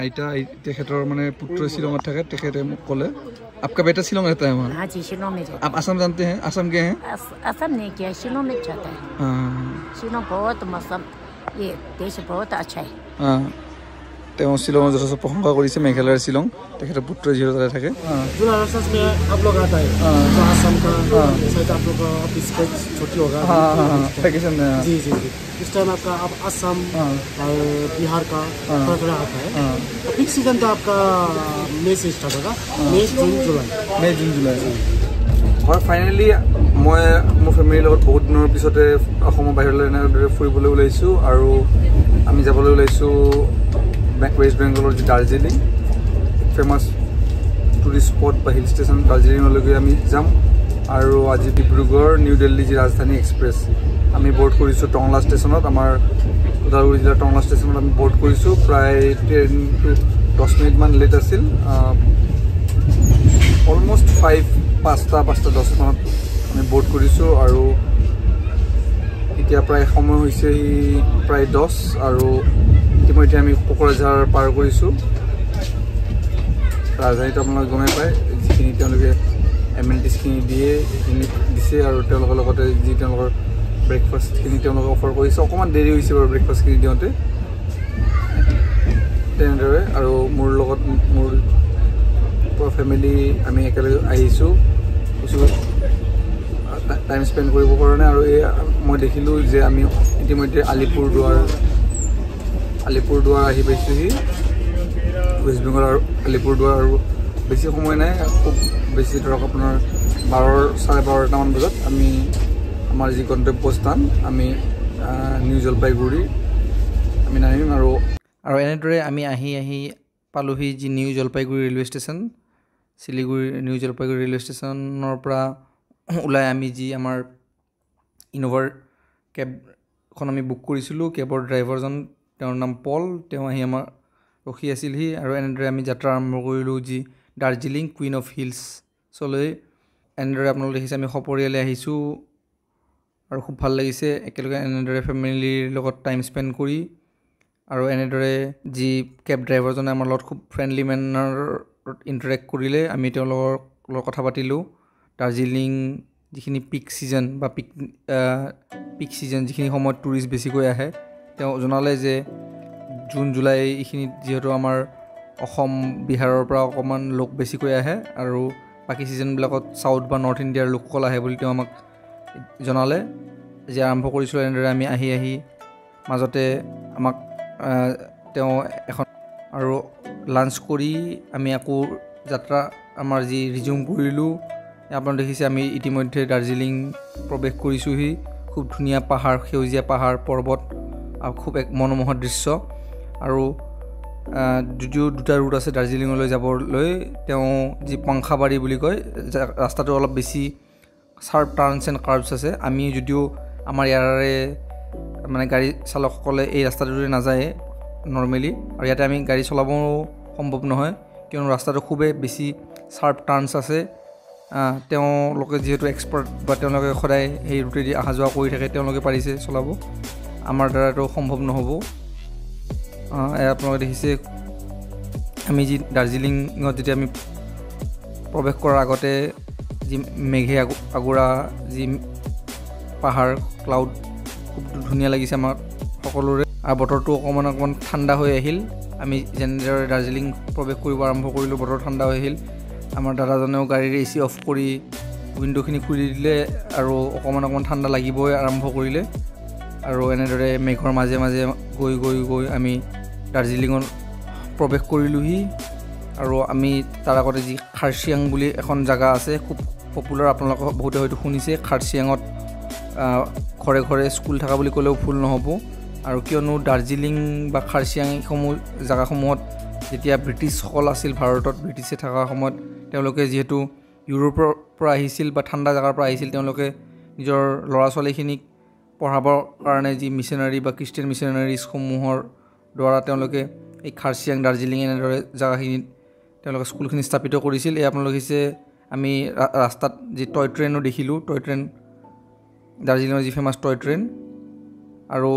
আইতা তেখেতৰ মানে পুত্ৰ শিলঙত থাকে তেখেতে মোক ক'লে आपका बेटा शिलोंग रहता है वहाँ? हाँ जी शिलोंग में जाता आप असम जानते हैं? असम गए हैं? असम नहीं किया शिलोंग में जाता है शिलोंग बहुत मौसम ये देश बहुत अच्छा है তেওঁ শিলঙৰ যথেষ্ট প্ৰশংসা কৰিছে মেঘালয়ৰ শিলং তেখেতৰ পুত্ৰ যিহেতু তাতে থাকে आप लोग आता है जो असम का शायद आप लोग का ऑफिस का छुट्टी होगा वैकेशन में जी जी जी इस टाइम आपका अब असम और बिहार का थोड़ा थोड़ा आता है पीक सीजन तो आपका मई से स्टार्ट होगा मई जून जुलाई হয় ফাইনেলি মই মোৰ ফেমিলিৰ লগত বহুত দিনৰ পিছতে অসমৰ বাহিৰলৈ এনেদৰে ফুৰিবলৈ ওলাইছোঁ আৰু আমি যাবলৈ ওলাইছোঁ वेस्ट बेंगलर जी Darjeeling famous tourist spot hill station दार्जिलिंगলৈকে আমি যাম আৰু আজি ডিব্ৰুগড় নিউ দিল্লী जी राजधानी एक्सप्रेस আমি बोर्ड কৰিছোঁ টংলা ষ্টেচনত আমাৰ ওদালগুৰি জিলাৰ টংলা ষ্টেচনত আমি बोर्ड কৰিছোঁ প্ৰায় 10 to 10 মিনিট মান লেট আছিল অলমোস্ট 5:10 মানত আমি बोर्ड কৰিছোঁ আৰু এতিয়া প্ৰায় সময় হৈছে প্ৰায় 10 আৰু ইতিমধ্যে আমি কোকৰাঝাৰ পাৰ কৰিছোঁ ৰাজধানীত আপোনালোকে গমেই পায় যিখিনি তেওঁলোকে এমেনিটিছখিনি দিয়ে সেইখিনি দিছে আৰু তেওঁলোকৰ লগতে যি তেওঁলোকৰ ব্ৰেকফাষ্টখিনি তেওঁলোকে অফাৰ কৰিছে অকণমান দেৰি হৈছে বাৰু ব্ৰেকফাষ্টখিনি দিওঁতে তেনেদৰে আৰু মোৰ লগত মোৰ পুৰা ফেমিলি আমি একেলগে আহিছোঁ কিছু টাইম স্পেণ্ড কৰিবৰ কাৰণে আৰু এই মই দেখিলোঁ যে আমি ইতিমধ্যে আলিপুৰদুৱাৰ আহি পাইছোঁহি ৱেষ্ট বেংগলৰ আলিপুৰদুৱাৰ আৰু বেছি সময় নাই খুব বেছি ধৰক আপোনাৰ 12:30মান বজাত আমি আমাৰ যি গন্তব্যস্থান আমি নিউ জলপাইগুৰি আমি নামিম আৰু এনেদৰে আমি আহি পালোহি যি new Jalpaiguri railway station Siliguri new Jalpaiguri railway ষ্টেচনৰ পৰা ওলাই আমি যি আমাৰ ইনোভাৰ কেবখন আমি বুক কৰিছিলোঁ কেবৰ ড্ৰাইভাৰজন তেওঁৰ নাম পল তেওঁ আহি আমাৰ ৰখি আছিলহি আৰু এনেদৰে আমি যাত্ৰা আৰম্ভ কৰিলোঁ যি দাৰ্জিলিং কুইন অফ হিলছলৈ এনেদৰে আপোনালোকে দেখিছে আমি সপৰিয়ালে আহিছোঁ আৰু খুব ভাল লাগিছে একেলগে এনেদৰে ফেমিলিৰ লগত টাইম স্পেণ্ড কৰি আৰু এনেদৰে যি কেব ড্ৰাইভাৰজনে আমাৰ লগত খুব ফ্ৰেণ্ডলি মেনাৰত ইণ্টাৰেক্ট কৰিলে আমি তেওঁলোকৰ লগত কথা পাতিলোঁ দাৰ্জিলিং যিখিনি পিক ছিজন বা পিক ছিজন যিখিনি সময়ত টুৰিষ্ট বেছিকৈ আহে তেওঁ জনালে যে জুন জুলাই এইখিনিত যিহেতু আমাৰ অসম বিহাৰৰ পৰা অকণমান লোক বেছিকৈ আহে আৰু বাকী ছিজনবিলাকত চাউথ বা নৰ্থ ইণ্ডিয়াৰ লোকসকল আহে বুলি তেওঁ আমাক জনালে যে আৰম্ভ কৰিছিলোঁ এনেদৰে আমি আহি মাজতে আমাক তেওঁ এখন আৰু লাঞ্চ কৰি আমি আকৌ যাত্ৰা আমাৰ যি ৰিজিউম কৰিলোঁ আপোনালোকে দেখিছে আমি ইতিমধ্যে দাৰ্জিলিং প্ৰৱেশ কৰিছোঁহি খুব ধুনীয়া পাহাৰ সেউজীয়া পাহাৰ পৰ্বত আৰু খুব এক মনোমোহা দৃশ্য আৰু যদিও দুটা ৰুট আছে দাৰ্জিলিঙলৈ যাবলৈ তেওঁ যি পাংখাবাৰী বুলি কয় ৰাস্তাটো অলপ বেছি শাৰ্প টাৰ্ণছ এণ্ড কাৰ্ভছ আছে আমি যদিও আমাৰ ইয়াৰে মানে গাড়ী চালকসকলে এই ৰাস্তাটোৰে নাযায় নৰ্মেলি আৰু ইয়াতে আমি গাড়ী চলাবও সম্ভৱ নহয় কিয়নো ৰাস্তাটো খুবেই বেছি শাৰ্প টাৰ্ণছ আছে তেওঁলোকে যিহেতু এক্সপাৰ্ট বা তেওঁলোকে সদায় সেই ৰুটেদি অহা যোৱা কৰি থাকে তেওঁলোকে পাৰিছে চলাব আমাৰ দ্বাৰাতো সম্ভৱ নহ'ব আপোনালোকে দেখিছে আমি যি দাৰ্জিলিঙত যেতিয়া আমি প্ৰৱেশ কৰাৰ আগতে যি মেঘে আগুৰা যি পাহাৰ ক্লাউড খুব ধুনীয়া লাগিছে আমাৰ সকলোৰে আৰু বতৰটো অকণমান ঠাণ্ডা হৈ আহিল আমি যেনেদৰে দাৰ্জিলিং প্ৰৱেশ কৰিব আৰম্ভ কৰিলোঁ বতৰ ঠাণ্ডা হৈ আহিল আমাৰ দাদাজনেও গাড়ীৰ AC অফ কৰি উইণ্ডোখিনি খুলি দিলে আৰু অকণমান ঠাণ্ডা লাগিবই আৰম্ভ কৰিলে আৰু এনেদৰে মেঘৰ মাজে মাজে গৈ আমি দাৰ্জিলিঙত প্ৰৱেশ কৰিলোঁহি আৰু আমি তাৰ আগতে যি খাৰচিয়াং বুলি এখন জেগা আছে খুব পপুলাৰ আপোনালোকে বহুতে হয়তো শুনিছে খাৰচিয়াঙত ঘৰে ঘৰে স্কুল থকা বুলি ক'লেও ভুল নহ'ব আৰু কিয়নো দাৰ্জিলিং বা খাৰচিয়াং এইসমূহ জেগাসমূহত যেতিয়া ব্ৰিটিছসকল আছিল ভাৰতত ব্ৰিটিছে থকা সময়ত তেওঁলোকে যিহেতু ইউৰোপৰ পৰা আহিছিল বা ঠাণ্ডা জেগাৰ পৰা আহিছিল তেওঁলোকে নিজৰ ল'ৰা ছোৱালীখিনিক পঢ়াবৰ কাৰণে যি মিছনাৰী বা খ্ৰীষ্টিয়ান মিছনাৰীজসমূহৰ দ্বাৰা তেওঁলোকে এই খাৰচিয়াং দাৰ্জিলিং এনেদৰে জেগাখিনিত তেওঁলোকে স্কুলখিনি স্থাপিত কৰিছিল এই আপোনালোকে দেখিছে আমি ৰাস্তাত যি টয় ট্ৰেইনো দেখিলোঁ টয় ট্ৰেইন দাৰ্জিলিঙৰ যি ফেমাছ টয় ট্ৰেইন আৰু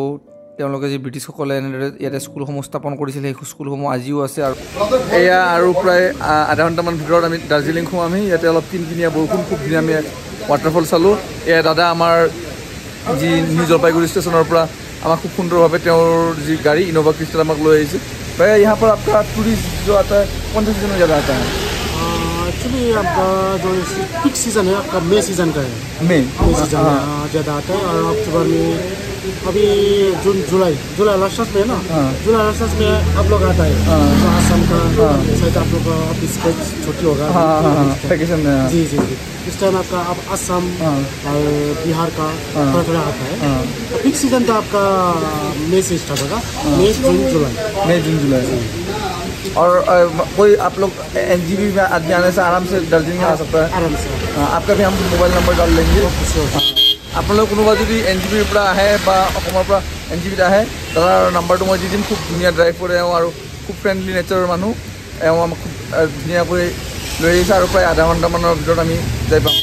তেওঁলোকে যি ব্ৰিটিছসকলে এনেদৰে ইয়াতে স্কুলসমূহ স্থাপন কৰিছিল সেই স্কুলসমূহ আজিও আছে। আৰু এয়া আৰু প্ৰায় আধা ঘণ্টামান ভিতৰত আমি দাৰ্জিলিং সোমাম। আমি ইয়াতে অলপ কিনকিনীয়া বৰষুণ, খুব ধুনীয়া আমি ৱাটাৰফল চালোঁ। এয়া দাদা আমাৰ যি নিউ জলপাইগুৰি ষ্টেচনৰ পৰা আমাক খুব সুন্দৰভাৱে তেওঁৰ যি গাড়ী ইন'ভা ক্ৰিষ্টেল আমাক লৈ আহিছে। भैया यहाँ पर आपका टूरिस्ट जो आता है कौन से सीजन में ज़्यादा आता है? एक्चुअली आपका जो पीक सीज़न है आपका मई सीज़न का है। मई सीज़न ज़्यादा आता है। और अक्टूबर में अभी जून जुलाई लास्ट में है ना, जुलाई लास्ट में आप लोग आता है तो आसाम का शायद आप लोग का ऑफिस छुट्टी होगा वैकेशन में। जी जी जी इस टाइम आपका आप आसाम और बिहार का थोड़ा थोड़ा आता है। पीक सीज़न तो आपका मई से स्टार्ट होगा, मई जून जुलाई। और कोई आप लोग NGB में आदमी आने से आराम से दार्जिलिंग आ सकता है? आराम से। आपका भी हम मोबाइल नंबर डाल लेंगे। আপোনালোক কোনোবা যদি NGBৰ পৰা আহে বা অসমৰ পৰা NGBত আহে তাৰ নাম্বাৰটো মই দি দিম। খুব ধুনীয়া ড্ৰাইভ কৰে আৰু খুব ফ্ৰেণ্ডলি নেচাৰৰ মানুহ। আমাক খুব ধুনীয়াকৈ লৈ আহিছে আৰু প্ৰায় আধা ঘণ্টামানৰ ভিতৰত আমি যাই পাম।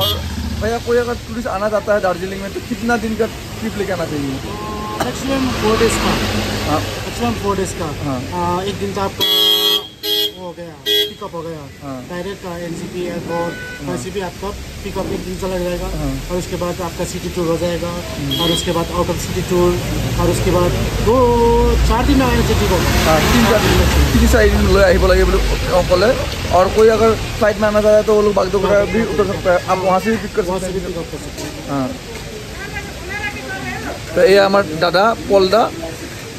আৰু भैया कोई अगर टूरिस्ट आना चाहता है दार्जिलिंग में तो कितना दिन का ट्रिप लेके आना चाहिए? मैक्सिमम 4 डेज का। मैक्सिमम 4 डेज का। एक दिन तो आपका हो गया पिकअप हो गया डायरेक्ट NGP एयरपोर्ट, NGP आपका पिकअप एक दिन चला जाएगा और उसके बाद आपका सिटी टूर हो जाएगा और उसके बाद आउट ऑफ सिटी टूर और उसके बाद 2-4 दिन में आए सिटी को 3-4 दिन ले আহিব লাগে বুলি ক'লে। और कोई अगर फ्लाइट में आना चाहता है तो वो लोग बागडोगरा भी उतर सकता है, आप वहाँ से भी पिक कर सकते हैं। हाँ तो ये हमारे दादा पल दा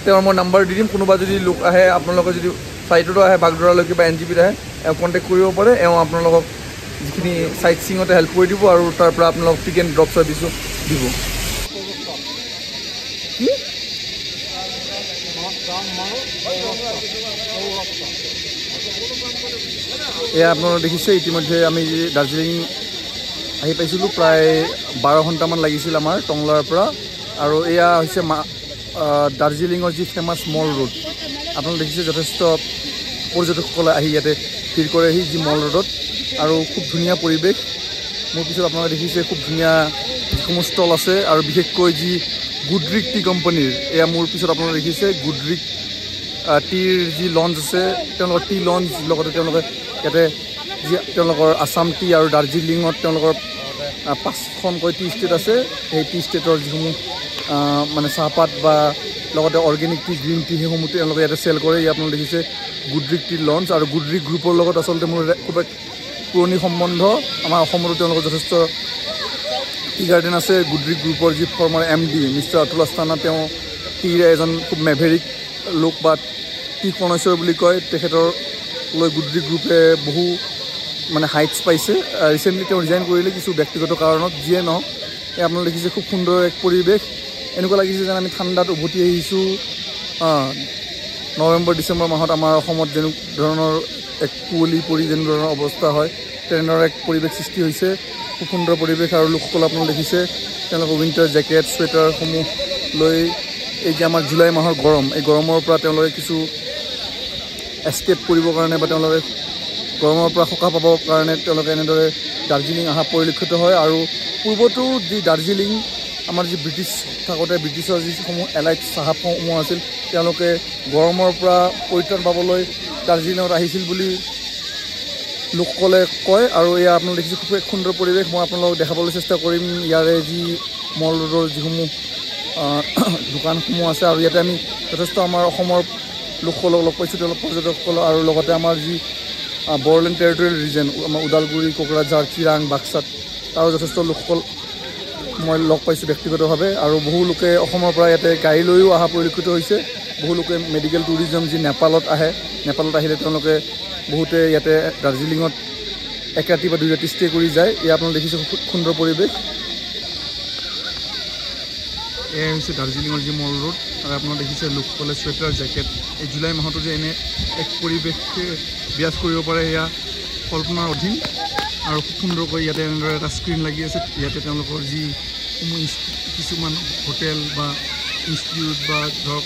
मैं नम्बर दी दिम। कोनोबा যদি লোক আহে আপোনালোকে যদি ফ্লাইটতো আহে বাগডোৰালৈকে বা NGBত আহে কণ্টেক্ট কৰিব পাৰে। আপোনালোকক যিখিনি চাইট চিঙতে হেল্প কৰি দিব আৰু তাৰ পৰা আপোনালোকক পিক এণ্ড ড্ৰপ ছাৰ্ভিছো দিব। এয়া আপোনালোকে দেখিছে ইতিমধ্যে আমি দাৰ্জিলিং আহি পাইছিলোঁ। প্ৰায় 12 ঘণ্টামান লাগিছিল আমাৰ টংলাৰ পৰা। আৰু এয়া হৈছে দাৰ্জিলিঙৰ যি ফেমাছ মল ৰোড। আপোনালোকে দেখিছে যথেষ্ট পৰ্যটকসকলে আহি ইয়াতে ভিৰ কৰেহি যি মল ৰোডত আৰু খুব ধুনীয়া পৰিৱেশ। মোৰ পিছত আপোনালোকে দেখিছে খুব ধুনীয়া যিসমূহ ষ্টল আছে আৰু বিশেষকৈ যি গুডৰিক টি কোম্পানীৰ এয়া মোৰ পিছত আপোনালোকে দেখিছে গুডৰিক টিৰ যি লঞ্চ আছে তেওঁলোকৰ টি লঞ্চ লগতে তেওঁলোকে ইয়াতে যি তেওঁলোকৰ আছাম টি আৰু দাৰ্জিলিঙত তেওঁলোকৰ 5খনকৈ টি ষ্টেট আছে। সেই টি ষ্টেটৰ যিসমূহ মানে চাহপাত বা লগতে অৰ্গেনিক টি গ্ৰীণ টি সেইসমূহ তেওঁলোকে ইয়াতে চেল কৰে। ইয়াত আপোনালোকে দেখিছে গুডৰিক টিৰ লঞ্চ আৰু গুডৰিক গ্ৰুপৰ লগত আচলতে মোৰ খুব এক পুৰণি সম্বন্ধ। আমাৰ অসমতো তেওঁলোকৰ যথেষ্ট টি গাৰ্ডেন আছে। গুডৰিক গ্ৰুপৰ যি ফৰ্মাৰ MD মিষ্টাৰ অতুল আস্থানা তেওঁ টিৰে এজন খুব মেভেৰিক লোক বা টি কৰ্ণেশ্বৰ বুলি কয়। তেখেতৰ লৈ গুডৰিক গ্ৰুপে বহু মানে হাইটছ পাইছে। ৰিচেণ্টলি তেওঁ ৰিজাইন কৰিলে কিছু ব্যক্তিগত কাৰণত। যিয়ে নহওক আপোনালোকে দেখিছে খুব সুন্দৰ এক পৰিৱেশ। এনেকুৱা লাগিছে যেন আমি ঠাণ্ডাত উভতি আহিছোঁ। নৱেম্বৰ ডিচেম্বৰ মাহত আমাৰ অসমত যেনে ধৰণৰ এক কুঁৱলী পৰি যেনে ধৰণৰ অৱস্থা হয় তেনেধৰণৰ এক পৰিৱেশ সৃষ্টি হৈছে। খুব সুন্দৰ পৰিৱেশ আৰু লোকসকল আপোনালোকে দেখিছে তেওঁলোকৰ উইণ্টাৰ জেকেট চুৱেটাৰসমূহ লৈ এই যে আমাৰ জুলাই মাহৰ গৰম এই গৰমৰ পৰা তেওঁলোকে কিছু এস্কেপ কৰিবৰ কাৰণে বা তেওঁলোকে গৰমৰ পৰা সকাহ পাবৰ কাৰণে তেওঁলোকে এনেদৰে দাৰ্জিলিং অহা পৰিলক্ষিত হয়। আৰু পূৰ্বতো যি দাৰ্জিলিং আমাৰ যি ব্ৰিটিছ থাকোঁতে ব্ৰিটিছৰ যিসমূহ এলাইট চাহাবসমূহ আছিল তেওঁলোকে গৰমৰ পৰা পৰিত্ৰাণ পাবলৈ দাৰ্জিলিঙত আহিছিল বুলি লোকসকলে কয়। আৰু এয়া আপোনালোকে দেখিছে খুব এক সুন্দৰ পৰিৱেশ। মই আপোনালোকক দেখাবলৈ চেষ্টা কৰিম ইয়াৰে যি মল ৰোডৰ যিসমূহ দোকানসমূহ আছে। আৰু ইয়াতে আমি যথেষ্ট আমাৰ অসমৰ লোকসকলক লগ পাইছোঁ, তেওঁলোক পৰ্যটকসকল আৰু লগতে আমাৰ যি বড়োলেণ্ড টেৰিটৰিয়েল ৰিজন আমাৰ ওদালগুৰি কোকৰাঝাৰ চিৰাং বাক্সাত তাৰো যথেষ্ট লোকসকল মই লগ পাইছোঁ ব্যক্তিগতভাৱে। আৰু বহু লোকে অসমৰ পৰা ইয়াতে গাড়ী লৈও অহা পৰিলক্ষিত হৈছে। বহু লোকে মেডিকেল টুৰিজম যি নেপালত আহে, নেপালত আহিলে তেওঁলোকে বহুতে ইয়াতে দাৰ্জিলিঙত 1 ৰাতি বা 2 ৰাতি ষ্টে কৰি যায়। এয়া আপোনালোকে দেখিছে খুব সুন্দৰ পৰিৱেশ। এয়া হৈছে দাৰ্জিলিঙৰ যি মল ৰোড। আৰু আপোনালোকে দেখিছে লোকসকলে চুৱেটাৰ জেকেট এই জুলাই মাহতো যে এনে এক পৰিৱেশ বিৰাজ কৰিব পাৰে এয়া কল্পনাৰ অধীন। আৰু খুব সুন্দৰকৈ ইয়াতে এনেদৰে এটা স্ক্ৰীণ লাগি আছে। ইয়াতে তেওঁলোকৰ যিসমূহ কিছুমান হোটেল বা ইনষ্টিটিউট বা ধৰক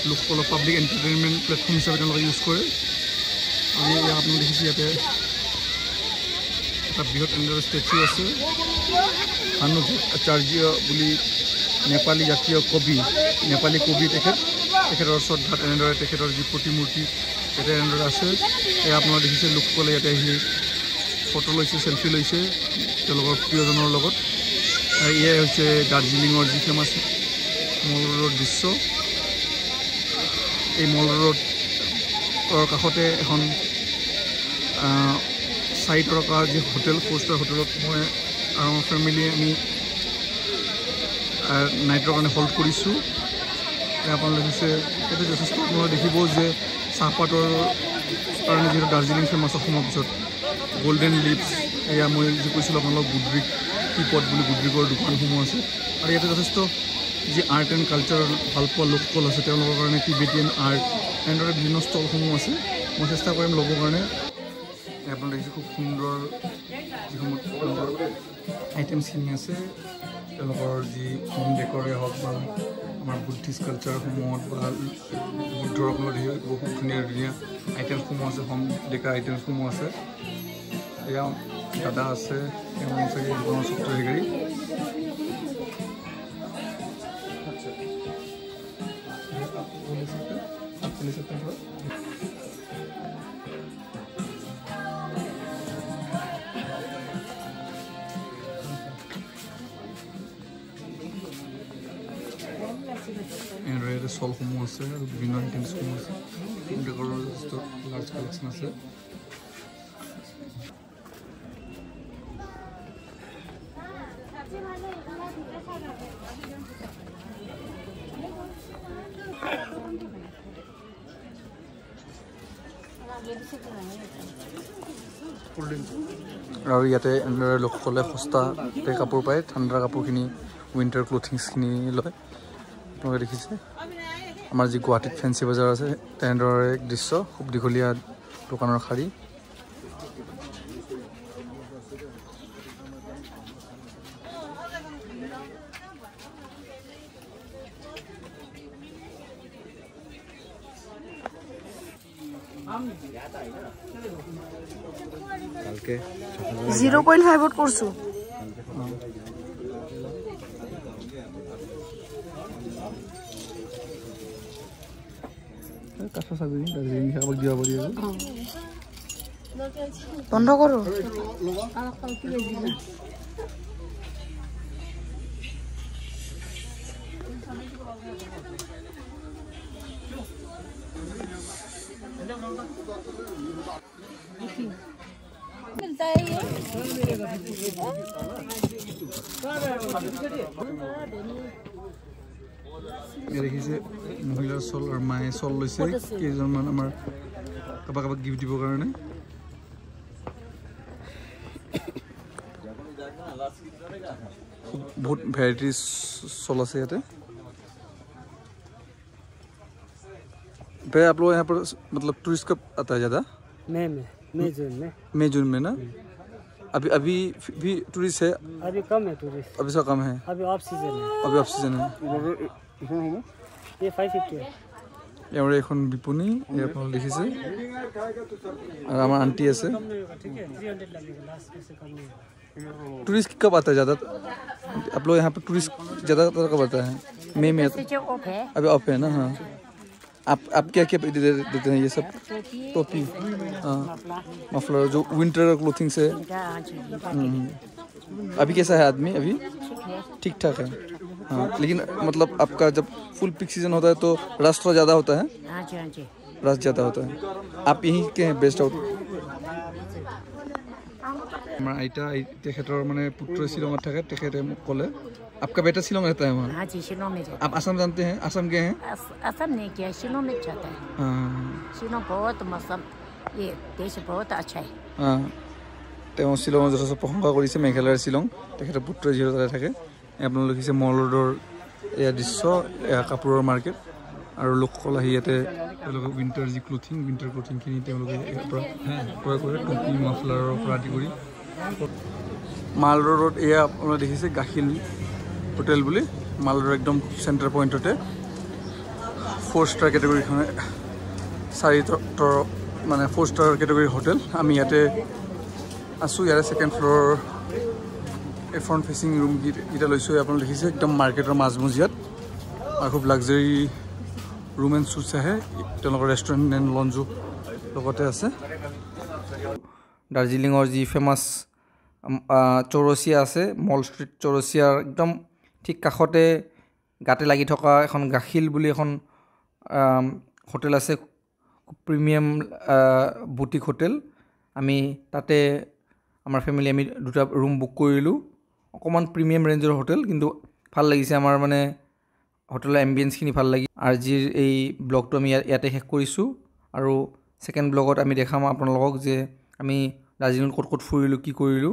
লোকসকলক পাব্লিক এণ্টাৰটেইনমেণ্ট প্লেটফৰ্ম হিচাপে তেওঁলোকে ইউজ কৰে। আৰু আপোনালোকে দেখিছে ইয়াতে এটা বৃহৎ এনেদৰে ষ্টেচু আছে ভানুভূত আচাৰ্য বুলি নেপালী জাতীয় কবি নেপালী কবি তেখেতৰ শ্ৰদ্ধাত এনেদৰে তেখেতৰ যি প্ৰতিমূৰ্তি ইয়াতে এনেদৰে আছে এয়া আপোনালোকে দেখিছে লোকসকলে ইয়াতে আহি ফটো লৈছে চেলফি লৈছে তেওঁলোকৰ প্ৰিয়জনৰ লগত আৰু এয়াই হৈছে দাৰ্জিলিঙৰ যি ফেমাছ মল ৰোডৰ দৃশ্য এই মল ৰোডৰ কাষতে এখন 4 টকা যি হোটেল 4 ষ্টাৰ হোটেলত মই আৰু মোৰ ফেমিলি আমি নাইটৰ কাৰণে হল্ড কৰিছোঁ আপোনালোকে দেখিছে ইয়াতে যথেষ্ট আপোনালোকে দেখিব যে চাহপাতৰ কাৰণে যিহেতু দাৰ্জিলিং ফেমাছ অসমৰ পিছত গোল্ডেন লিপছ এয়া মই যি কৈছিলোঁ আপোনালোক গুডৰিক টিপট বুলি গুডৰিকৰ দোকানসমূহ আছে আৰু ইয়াতে যথেষ্ট যি আৰ্ট এণ্ড কালচাৰ ভাল পোৱা লোকসকল আছে তেওঁলোকৰ কাৰণে টিবেটিয়ান আৰ্ট এনেদৰে বিভিন্ন ষ্টলসমূহ আছে মই চেষ্টা কৰিম ল'বৰ কাৰণে আপোনালোকে দেখিছে খুব সুন্দৰ যিসমূহ আইটেমছখিনি আছে তেওঁলোকৰ যি হোম ডেকৰে হওক বা আমাৰ বুদ্ধিষ্ট কালচাৰসমূহত বা বুদ্ধসকলৰ বহুত ধুনীয়া ধুনীয়া আইটেমছসমূহ আছে হোম ডেকাৰ আইটেমছসমূহ আছে এয়া দাদা আছে তেওঁ চাগে দোকানৰ স্বত্বাধিকাৰী এনেদৰে ইয়াতে ষ্টলসমূহ আছে আৰু বিভিন্ন আইটেমছসমূহ আছে ডেকৰৰ যথেষ্ট লাৰ্জ কালেকশ্যন আছে আৰু ইয়াতে এনেদৰে লোকসকলে সস্তাতে কাপোৰ পায় ঠাণ্ডাৰ কাপোৰখিনি উইণ্টাৰ ক্লথিংছখিনি লয় আপোনালোকে দেখিছে আমাৰ যি গুৱাহাটীত ফেঞ্চি বজাৰ আছে তেনেদৰে এক দৃশ্য খুব দীঘলীয়া দোকানৰ শাৰী কালকে 0.5 কৰছো কাঁচা চাবি দাৰ্জিলিং খাবাক দিব পাৰি বন্ধ কৰো मिलता है ये দেখিছে মহিলাৰ চল আৰু মায়ে চল লৈছে কেইজনমান আমাৰ কাৰোবাক কাৰোবাক গিফ্ট দিবৰ কাৰণে बहुत वैराइटीज सोलह से आते भाई आप लोग यहाँ पर मतलब टूरिस्ट कब आता है ज़्यादा मई जून में ना अभी अभी भी टूरिस्ट है अभी कम है टूरिस्ट अभी सब कम है अभी ऑफ सीजन है ये 550 है यहाँ এখন বিপণী এই আপনারা দেখিছে আর আমার আন্টি আছে ठीक है 300 लगेगा लास्ट से कम नहीं होगा टूरिस्ट कब आता है ज़्यादा आप लोग यहाँ पर टूरिस्ट ज़्यादा कब आता है मई में जो ऑफ है अभी ऑफ है ना हाँ आप क्या क्या देते हैं ये सब टोपी हाँ मफलर जो विंटर क्लोथिंग से अभी कैसा है आदमी अभी ठीक ठाक है हाँ लेकिन मतलब आपका जब फुल पिक सीजन होता है तो रश थोड़ा ज़्यादा होता है रश ज़्यादा होता है आप यहीं के हैं बेस्ट आउट हमारा आइटा तेखेतर माने पुत्र शिलोंगत थाके तेखेते मुक कले आपका बेटा शिलोंग रहता है वहाँ हाँ जी शिलोंग में जाता आप असम जानते हैं असम गए हैं है असम नहीं किया शिलोंग में जाता है शिलोंग बहुत मौसम ये देश बहुत अच्छा है हाँ তেওঁ শিলঙৰ যথেষ্ট প্ৰশংসা কৰিছে মেঘালয়ৰ শিলং তেখেতৰ পুত্ৰ যিহেতু তাতে থাকে আপোনালোকে দেখিছে মল ৰোডৰ এয়া দৃশ্য এয়া কাপোৰৰ মাৰ্কেট আৰু লোকসকল আহি ইয়াতে তেওঁলোকে উইণ্টাৰ যি ক্লথিংখিনি তেওঁলোকে ইয়াৰ পৰা ক্ৰয় কৰে টুপি মাফলাৰৰ পৰা আদি কৰি মাল ৰোডত এয়া আপোনালোকে দেখিছে গাখীৰ হোটেল বুলি মাল ৰোডৰ একদম চেণ্টাৰ পইণ্টতে 4 ষ্টাৰ কেটেগৰীখনে 4 মানে 4 ষ্টাৰ কেটেগৰীৰ হোটেল আমি ইয়াতে আছোঁ ইয়াৰে ছেকেণ্ড ফ্ল'ৰ এই ফ্ৰণ্ট ফেচিং ৰুম কেইটা লৈছোঁ আপোনালোকে দেখিছে একদম মাৰ্কেটৰ মাজমজিয়াত আৰু খুব লাক্সাৰী ৰুম এণ্ড শ্বুটছ আহে তেওঁলোকৰ ৰেষ্টুৰেণ্ট এণ্ড লঞ্জো লগতে আছে দাৰ্জিলিঙৰ যি ফেমাছ চৌৰচীয়া আছে মল ষ্ট্ৰীট চৌৰচীয়াৰ একদম ঠিক কাষতে গাতে লাগি থকা এখন গাখিল বুলি এখন হোটেল আছে প্ৰিমিয়াম বুটিক হোটেল আমি তাতে আমাৰ ফেমিলি আমি দুটা ৰুম বুক কৰিলোঁ অকণমান প্ৰিমিয়াম ৰেঞ্জৰ হোটেল কিন্তু ভাল লাগিছে আমাৰ মানে হোটেলৰ এম্বিয়েন্সখিনি ভাল লাগি আজিৰ এই ব্লগটো আমি ইয়াতে শেষ কৰিছোঁ আৰু ছেকেণ্ড ব্লগত আমি দেখাম আপোনালোকক যে আমি দাৰ্জিলিঙত ক'ত ক'ত ফুৰিলোঁ কি কৰিলোঁ